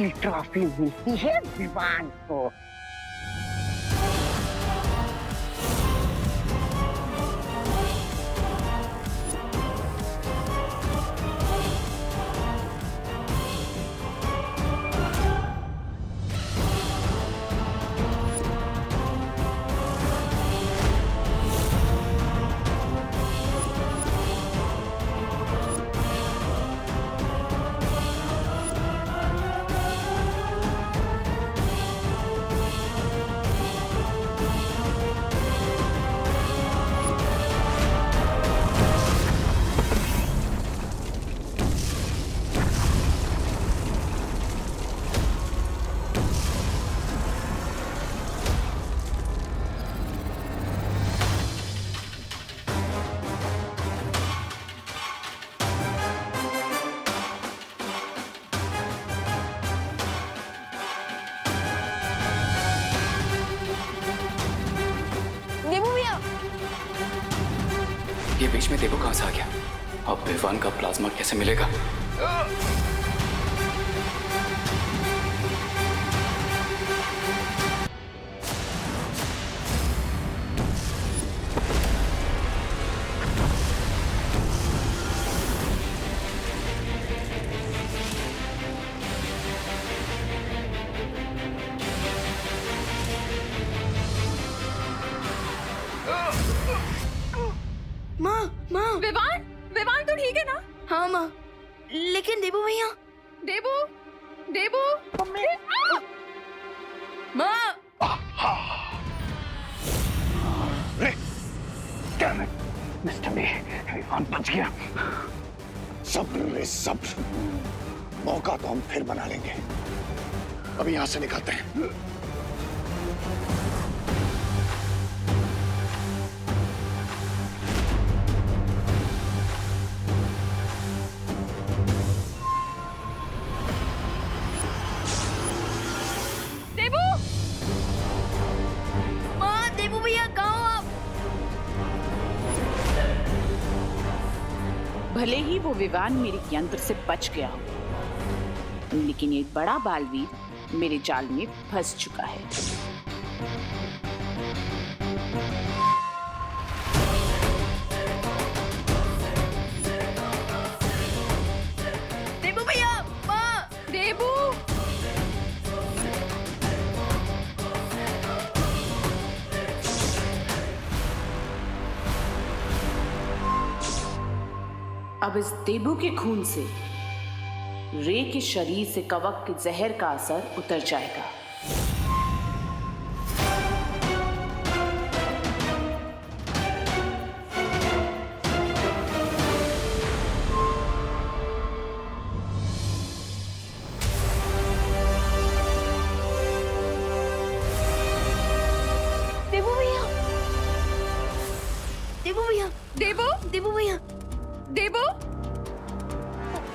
की ट्रॉफी मिलती है विवान को। ये बीच में देवू कहां से आ गया? अब विवान का प्लाज्मा कैसे मिलेगा? माँ माँ विवान, विवान तो ठीक है ना? हाँ माँ, लेकिन देबू भैया। देबू, देबू, माँ Damn it, mister B, Vivaan बच गया। सब्र रे सब्र, मौका तो हम फिर बना लेंगे। अभी यहाँ से निकलते हैं। देबू, माँ, देबू भैया कहाँ हो आप? भले ही वो विवान मेरे यंत्र से बच गया हो, लेकिन एक बड़ा बालवीर मेरे जाल में फंस चुका है। देबू भैया, माँ। देबू, अब इस देबू के खून से रे के शरीर से कवक के जहर का असर उतर जाएगा। देबू भैया, देबू भैया, देबू, देबू भैया, देबू,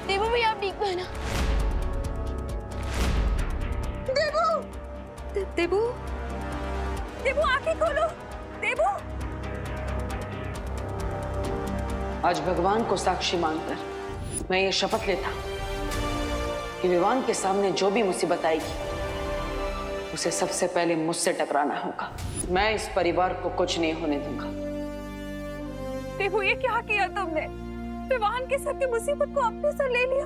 देबू भैया आप ठीक हो ना? देबू, देबू, देबू आंखें खोलो, देबू। आज भगवान को साक्षी मानकर मैं ये शपथ लेता कि विवान के सामने जो भी मुसीबत आएगी उसे सबसे पहले मुझसे टकराना होगा। मैं इस परिवार को कुछ नहीं होने दूंगा। देबू, ये क्या किया तुमने? विवान के साथ की मुसीबत को अपने सर ले लिया।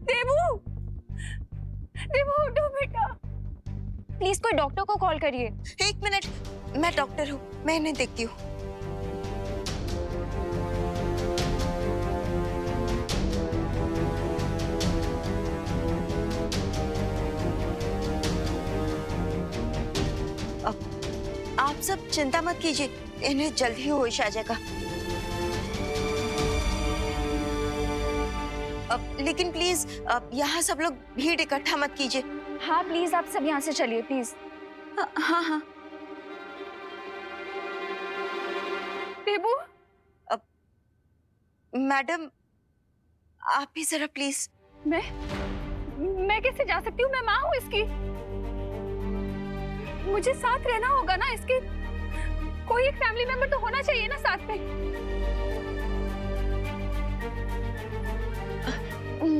देबू, देबू उठो बेटा। प्लीज कोई डॉक्टर को कॉल करिए। एक मिनट, मैं डॉक्टर हूँ, मैं इन्हें देखती हूँ। आप सब चिंता मत कीजिए, इन्हें जल्द ही होश आ जाएगा। लेकिन प्लीज यहाँ सब लोग भीड़ इकट्ठा मत कीजिए। हाँ प्लीज आप सब यहाँ से चलिए प्लीज। हाँ हाँ। देबू, मैडम आप ही जरा प्लीज। मैं कैसे जा सकती हूँ? मैं माँ हूँ इसकी। मुझे साथ रहना होगा ना इसके। कोई एक फैमिली मेंबर तो होना चाहिए ना साथ में।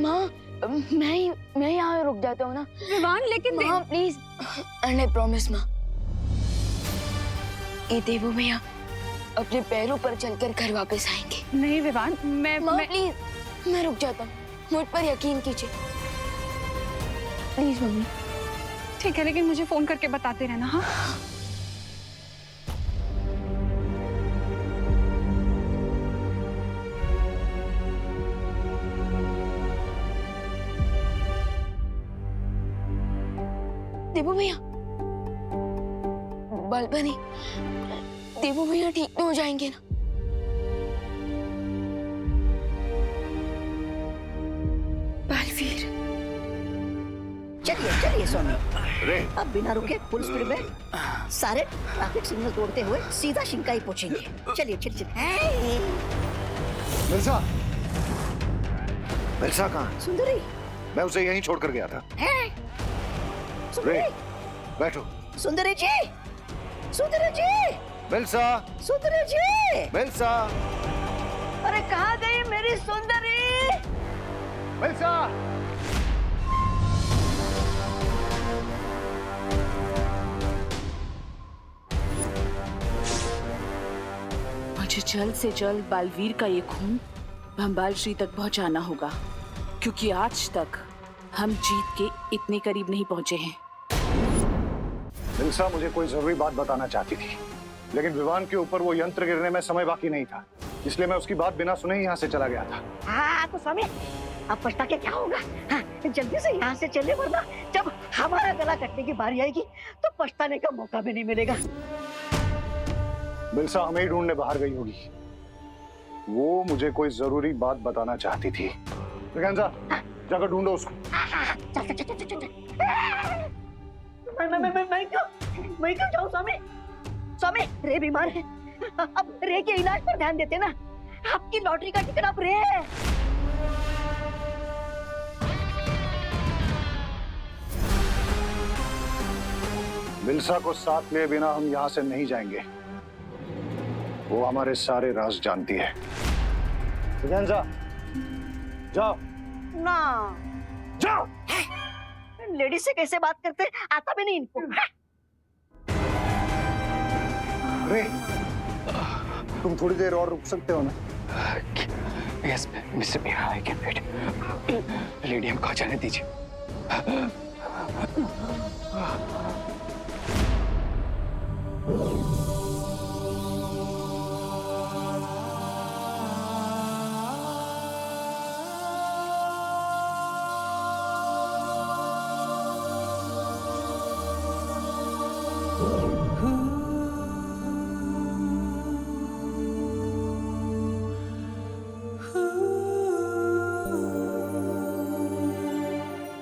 माँ मैं यहाँ रुक जाता हूँ ना। विवान लेकिन माँ प्लीज, एंड आई प्रॉमिस माँ, ये देवू भैया अपने पैरों पर चलकर घर वापस आएंगे। नहीं विवान, माँ प्लीज, मैं रुक जाता हूँ, मुझ पर यकीन कीजिए प्लीज मम्मी। ठीक है, लेकिन मुझे फोन करके बताते रहना। हाँ देवू भैया, बालबनी, देवू भैया ठीक तो हो जाएंगे ना? बालवीर, चलिए चलिए स्वामी, रे अब बिना रुके फुल स्पीड में सारे ट्रैफिक सिग्नल तोड़ते हुए सीधा शिंकाई पहुंचेंगे। चलिए चलिए चलिए। मिल्सा, मिल्सा कहाँ? सुंदरी, मैं उसे यहीं छोड़कर गया था। सुंदरी, बैठो। सुंदरी जी, सुंदरी जी, मिल्सा, सुंदरी जी, मिल्सा, अरे कहाँ गई मेरी सुंदरी? मिल्सा। मुझे जल्द से जल्द बालवीर का ये खून भंबाल श्री तक पहुंचाना होगा, क्योंकि आज तक हम जीत के इतने करीब नहीं पहुंचे हैं। मिल्सा मुझे कोई जरूरी बात बताना चाहती थी, लेकिन विवान के ऊपर वो यंत्र गिरने में समय बाकी नहीं था, इसलिए मैं उसकी बात बिना सुने ही यहाँ से चला गया था। हाँ तो स्वामी, अब पछता के क्या होगा? हाँ, जल्दी से यहाँ से चले, वरना जब हमारा गला कटने की बारी आएगी तो पछताने का मौका भी नहीं मिलेगा। मिल्सा हमें ही ढूंढने बाहर गई होगी, वो मुझे कोई जरूरी बात बताना चाहती थी। विकांसा, जाकर ढूंढो उसको। चल चल चल चल चल। मैं क्यों जाऊँ स्वामी? स्वामी, रे बीमार है, अब रे के इलाज पर ध्यान देते ना। आपकी लॉटरी का टिकट अब रे है। मिल्सा को साथ लिए बिना हम यहाँ से नहीं जाएंगे, वो हमारे सारे राज जानती है। विकांसा, जाओ ना, जाओ। लेडीज से कैसे बात करते, आता भी नहीं इनको। अरे तुम थोड़ी देर और रुक सकते हो ना? Yes mister Bihar, I can wait. Lady हमको आ जाने दीजिए।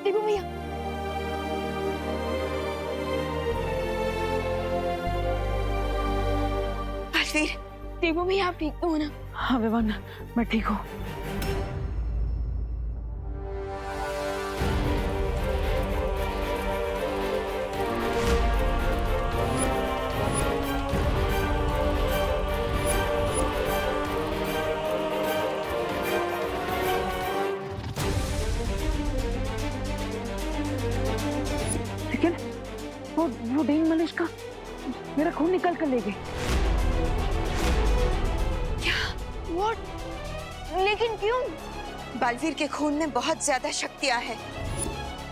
देवू भैया, बालवीर, देवू भैया आप ठीक तो हो ना? हाँ विवान, मैं ठीक हूँ। लेकिन वो डेन मलिश का मेरा खून निकल कर ले गए। What? लेकिन क्यों? बालवीर के खून में बहुत ज्यादा शक्तियां है,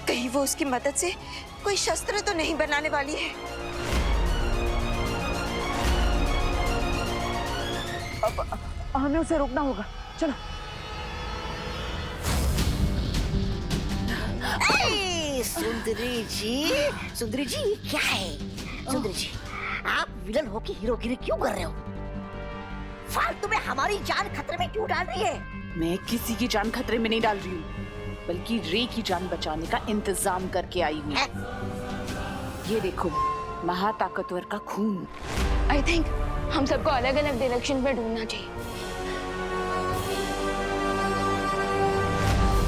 कहीं वो उसकी मदद से कोई शस्त्र तो नहीं बनाने वाली है। अब हमें उसे रोकना होगा, चलो। सुंदरी जी क्या है? सुंदरी जी, आप विलन होके हीरोगिरी क्यों कर रहे हो? फालतू में हमारी जान खतरे में क्यों डाल रही है? मैं किसी की जान खतरे में नहीं डाल रही हूँ, बल्कि रे की जान बचाने का इंतजाम करके आई हूँ। ये देखो, महाताकतवर का खून। आई थिंक हम सबको अलग अलग डायरेक्शन में ढूंढना चाहिए।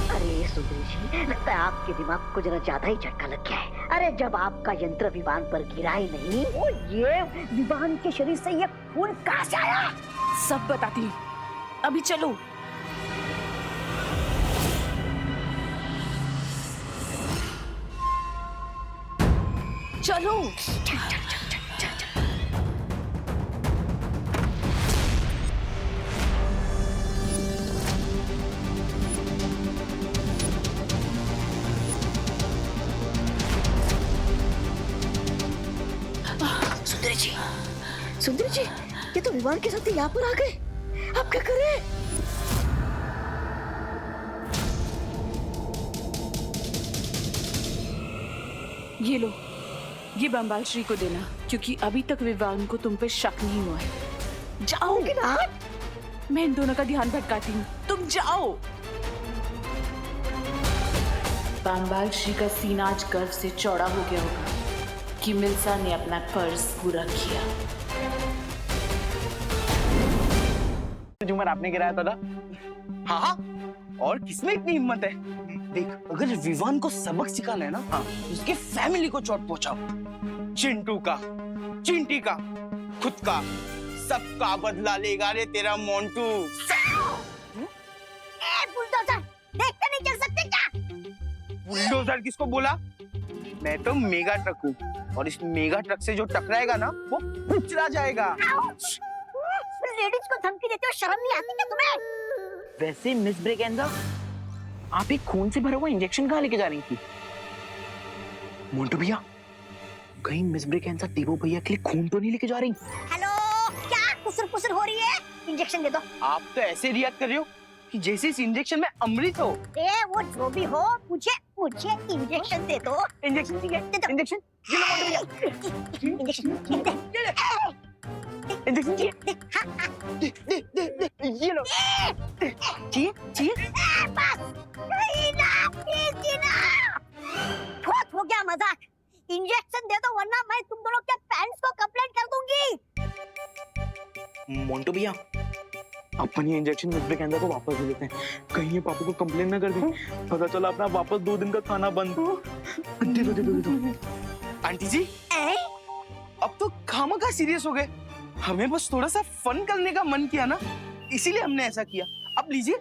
अरे सुंदरी जी, लगता है आपके दिमाग को जरा ज्यादा ही झटका लग गया है। अरे जब आपका यंत्र विमान पर गिरा ही नहीं, वो ये विमान के शरीर से ये खून कहाँ से आया? सब बताती, अभी चलो। चलो। सुंदरी जी, सुंदरी जी, ये तो विमान के साथ यहाँ पर आ गए। आप क्या करें? ये लो, ये बम्बाल श्री को देना, क्योंकि अभी तक विवान को तुम पे शक नहीं हुआ है। जाओगे ना? मैं इन दोनों का ध्यान भटकाती हूँ, तुम जाओ। बम्बाल श्री का सीना आज गर्व से चौड़ा हो गया होगा कि मिल्सा ने अपना फर्ज पूरा किया। झूमर आपने गिराया था ना? हाँ, और किसमें इतनी हिम्मत है? देख, अगर विवान को सबक सिखाना है ना, हाँ, उसके फैमिली को चोट पहुंचाओ। चिंटू का, चिंटी का, खुद का, सबका बदला लेगा रे तेरा मोंटू। बुलडोजर, देखते नहीं चल सकते क्या? बुलडोजर किसको बोला? मैं तो मेगा ट्रक हूँ, और इस मेगा ट्रक से जो टकराएगा ना, वो कुचला जाएगा। लेडीज को धमकी देते हो, शर्म नहीं आती क्या तुम्हें? वैसे मिस ब्रेकेंजा, आप एक खून से भरा हुआ इंजेक्शन कहाँ लेके जा रही थी? मोंटू भैया, कहीं मिस ब्रेकेंजा टीबो भैया के लिए खून तो नहीं लेके जा रही? हेलो, क्या कुसर हो रही है? इंजेक्शन दे दो। आप तो ऐसे रिएक्ट कर रहे हो कि जैसे इस इंजेक्शन में अमृत हो। वो जो भी हो, मुझे इंजेक्शन दे दो। इंजेक्शन ठीक है? इंजेक्शन ये लो मोंटू भैया। इंजेक्शन इंजेक्शन चाहिए? दे, ये लो। चाहिए? बस, बहुत हो गया मजाक। इंजेक्शन दे दो, वरना मैं तुम दोनों के पेरेंट्स को कंप्लेंट कर दूंगी। मोंटू भैया, अपन ये इंजेक्शन मिस ब्रेकेंजा को वापस दे देते हैं, कहीं ये पापा को कंप्लेंट ना कर दे। पता चला अपना वापस 2 दिन का खाना बंद। दे दो। आंटी जी, अब तो खामखा सीरियस हो गए। हमें बस थोड़ा सा फन करने का मन किया ना, इसीलिए हमने ऐसा किया। अब लीजिए।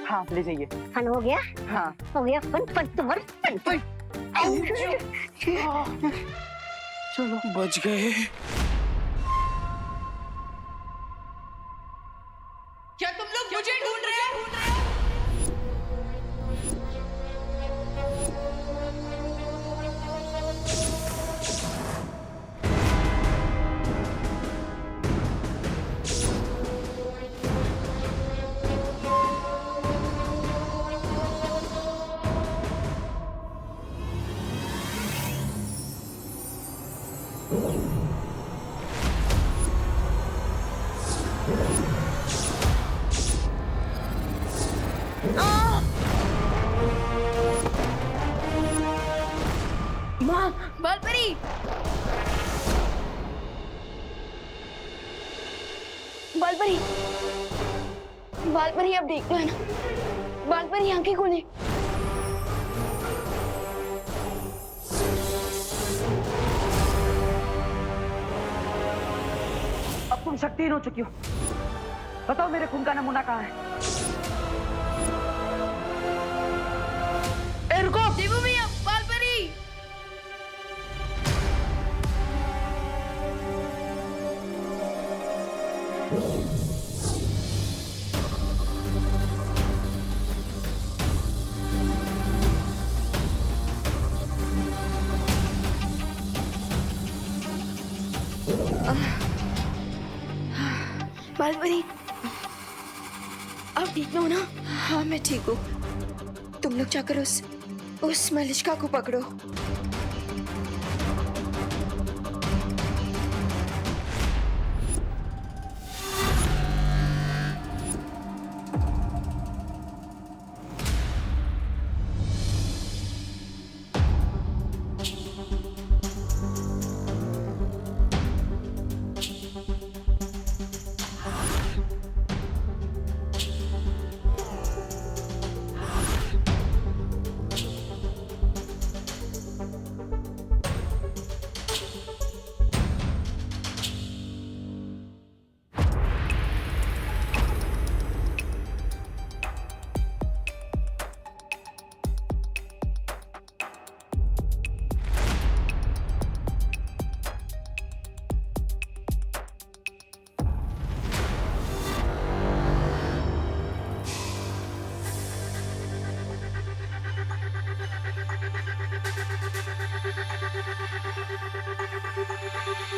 हाँ, ले जाइए। फन हो गया? हाँ, हो गया फन तुम्हारा फन। चलो, बच गए। क्या तुम लोग मुझे ढूंढ रहे हो? बालपरी, बालपरी अब देख लो है ना। बालपरी आंखें खोले। अब तुम शक्तिहीन हो चुकी हो। बताओ मेरे खून का नमूना कहाँ है? रुको देवू भैया, बालपरी। बालपरी, आप ठीक हो ना? हाँ, मैं ठीक हूँ। तुम लोग जाकर उस मलिष्का को पकड़ो। क्या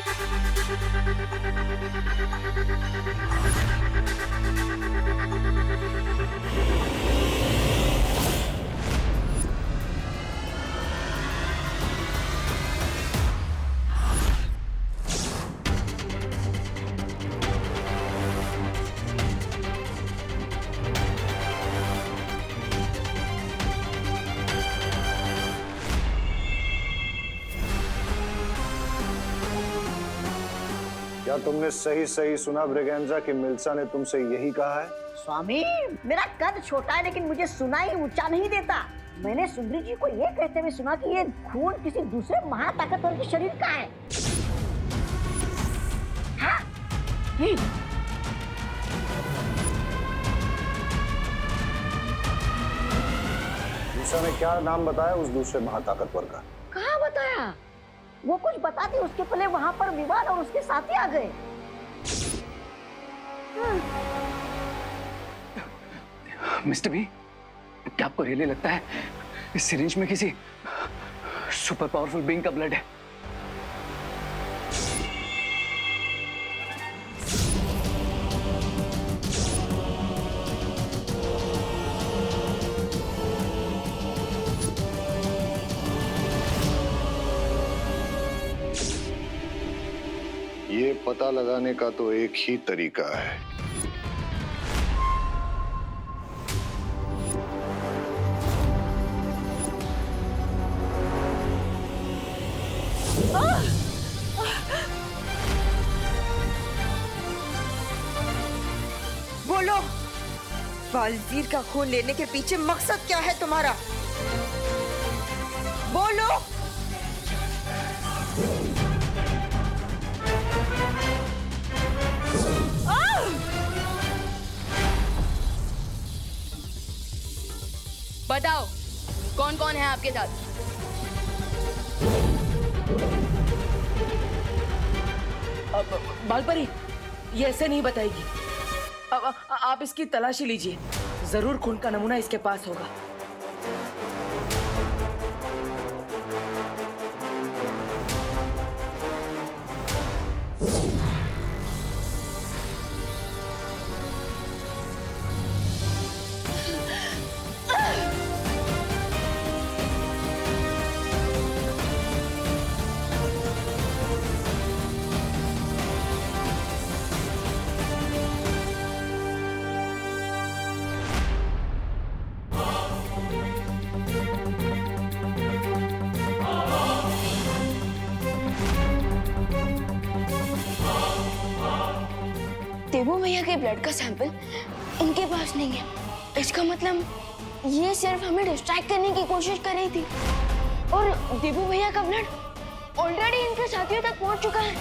तुमने सही सही सुना ब्रिगेंजा कि मिल्सा ने तुमसे यही कहा है? स्वामी, मेरा कद छोटा है लेकिन मुझे सुनाई ऊंचा नहीं देता। मैंने सुंदरी जी को ये कहते हुए सुना कि ये खून किसी दूसरे महाताकतवर के शरीर का है। हाँ? मिल्सा ने क्या नाम बताया उस दूसरे महाताकतवर का? कहाँ बताया? वो कुछ बताती उसके पहले वहां पर विवान और उसके साथी आ गए। मिस्टर बी, क्या आपको रियली लगता है इस सिरिंज में किसी सुपर पावरफुल बीइंग का ब्लड है? ये पता लगाने का तो एक ही तरीका है। बोलो, बालवीर का खून लेने के पीछे मकसद क्या है तुम्हारा? बोलो। बताओ, कौन कौन है आपके साथ? बालपरी, ये ऐसे नहीं बताएगी। आप इसकी तलाशी लीजिए, जरूर खून का नमूना इसके पास होगा। देवू भैया के ब्लड का सैंपल इनके पास नहीं है। इसका मतलब ये सिर्फ हमें डिस्ट्रैक्ट करने की कोशिश कर रही थी और देवू भैया का ब्लड ऑलरेडी इनके साथियों तक पहुंच चुका है।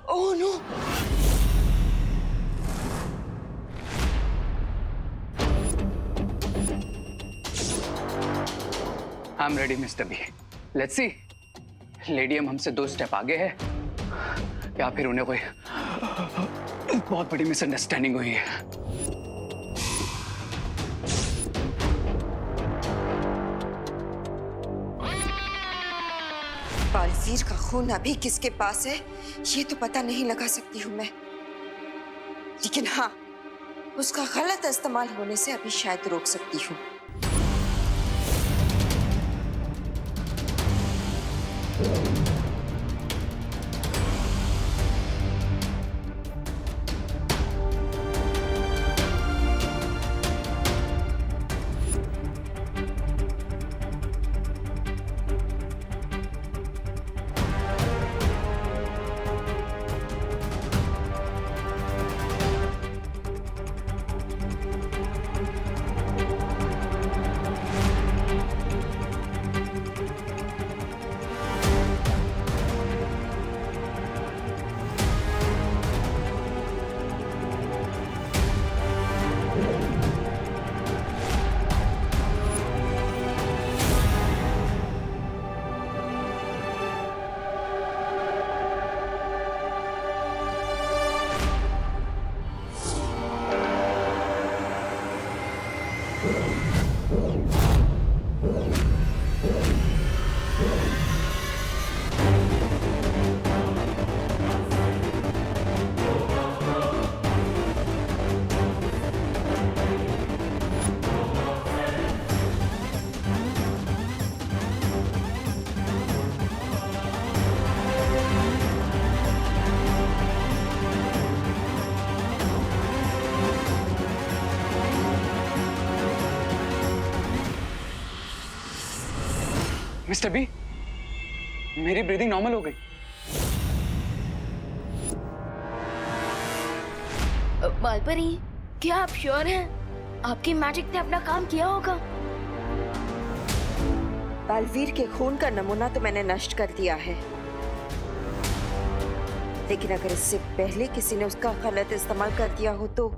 Oh no! I am ready mister B. Let's see, लेडियम हमसे 2 स्टेप आगे है या फिर उन्हें कोई बहुत बड़ी मिसअंडरस्टैंडिंग हुई है। बालवीर का खून अभी किसके पास है ये तो पता नहीं लगा सकती हूँ मैं, लेकिन हाँ, उसका गलत इस्तेमाल होने से अभी शायद रोक सकती हूँ। मिस्टर बी, मेरी ब्रीदिंग नॉर्मल हो गई। बालपरी, क्या आप श्योर हैं? आपकी मैजिक ने अपना काम किया होगा। बालवीर के खून का नमूना तो मैंने नष्ट कर दिया है, लेकिन अगर इससे पहले किसी ने उसका गलत इस्तेमाल कर दिया हो तो